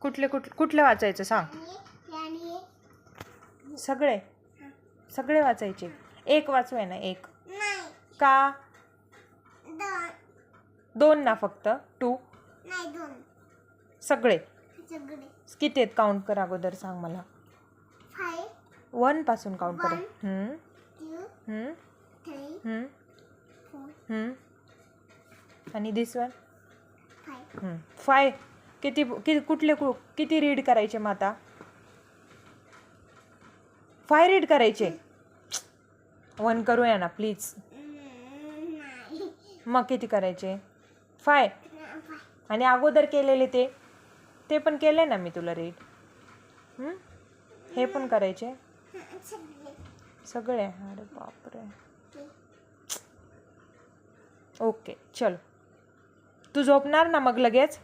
कुठलं वाचायचं सांग. सगळे सगळे वाचायचे. एक वाचूया ना, एक का 2 ना, फक्त 2 सगळे किती आहेत काउंट कर अगोदर, सांग मला. 1 पासून काउंट कर. 4 आणि दिस वन 5. किती रीड करायचे मग आता? 5 रीड करायचे. 1 करूया ना प्लीज. मग किती करायचे? 5. आणि अगोदर केलेले ते पण केले ना मी तुला रीड. हे पण करायचे सगळे. अरे बापरे. ओके चल, तू झोपणार ना मग लगेच?